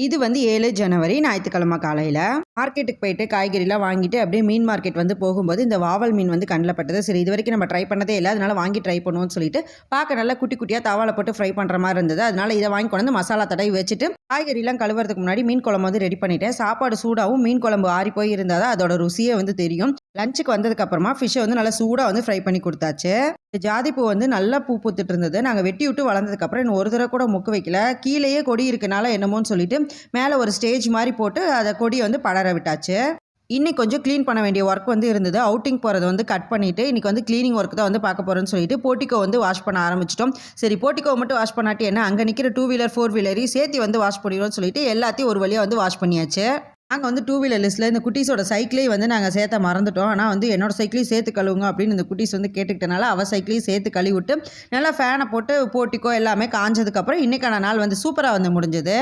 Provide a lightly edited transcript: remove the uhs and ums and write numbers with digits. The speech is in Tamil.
இது வந்து 7 ஜனவரி ஞாயிற்றுக்கிழமை காலையில் மார்க்கெட்டுக்கு போயிட்டு காய்கறிலாம் வாங்கிட்டு அப்படியே மீன் மார்க்கெட் வந்து போகும்போது இந்த வாவல் மீன் வந்து கண்ணில் பட்டது. சரி, இது வரைக்கும் நம்ம ட்ரை பண்ணதே இல்லை, அதனால வாங்கி ட்ரை பண்ணுவோம்னு சொல்லிட்டு பார்க்க நல்லா குட்டி குட்டியாக தவாவில் போட்டு ஃப்ரை பண்ணுற மாதிரி இருந்தது. அதனால இதை வாங்கி கொண்டு வந்து மசாலா தடவி வச்சுட்டு காய்கறிலாம் கழுவுறதுக்கு முன்னாடி மீன் குழம்பு வந்து ரெடி பண்ணிட்டேன். சாப்பாடு சூடாகவும் மீன் குழம்பு ஆறி போய் இருந்தால் தான் அதோட ருசியே வந்து தெரியும். லஞ்சுக்கு வந்ததுக்கப்புறமா ஃபிஷ்ஷை வந்து நல்லா சூடாக வந்து ஃப்ரை பண்ணி கொடுத்தாச்சு. ஜாதி பூ வந்து நல்லா பூ பூத்துட்டு இருந்தது. நாங்கள் வெட்டி விட்டு வளர்ந்ததுக்கப்புறம் இன்னும் ஒரு தடவை கூட மொக்கு வைக்கல. கீழேயே கொடி இருக்கனால என்னமோன்னு சொல்லிட்டு மேலே ஒரு ஸ்டேஜ் மாதிரி போட்டு அதை கொடியை வந்து படர விட்டாச்சு. இன்னைக்கு கொஞ்சம் க்ளீன் பண்ண வேண்டிய ஒர்க் வந்து இருந்தது. அவுட்டிங் போகிறது வந்து கட் பண்ணிவிட்டு இன்றைக்கி வந்து க்ளீனிங் ஒர்க் தான் வந்து பார்க்க போகிறேன்னு சொல்லிட்டு போர்ட்டிகோ வந்து வாஷ் பண்ண ஆரம்பிச்சிட்டோம். சரி, போர்ட்டிகோ மட்டும் வாஷ் பண்ணாட்டி என்ன, அங்கே நிற்கிற 2 வீலர் 4 வீலரையும் சேர்த்து வந்து வாஷ் பண்ணிடுவோம்னு சொல்லிட்டு எல்லாத்தையும் ஒரு வழியாக வந்து வாஷ் பண்ணியாச்சு. நாங்கள் வந்து 2 வீலர் லிஸ்ட்டில் இந்த குட்டீஸோட சைக்கிளையும் வந்து நாங்கள் சேர்த்த மறந்துட்டோம். ஆனால் வந்து என்னோட சைக்கிளையும் சேர்த்து கழுவுங்க அப்படின்னு இந்த குட்டீஸ் வந்து கேட்டுக்கிட்டனால அவள் சைக்கிளையும் சேர்த்து கழுவிட்டு நல்லா ஃபேனை போட்டு போர்ட்டிக்கோ எல்லாமே காஞ்சதுக்கப்புறம் இன்றைக்கான நாள் வந்து சூப்பராக வந்து முடிஞ்சது.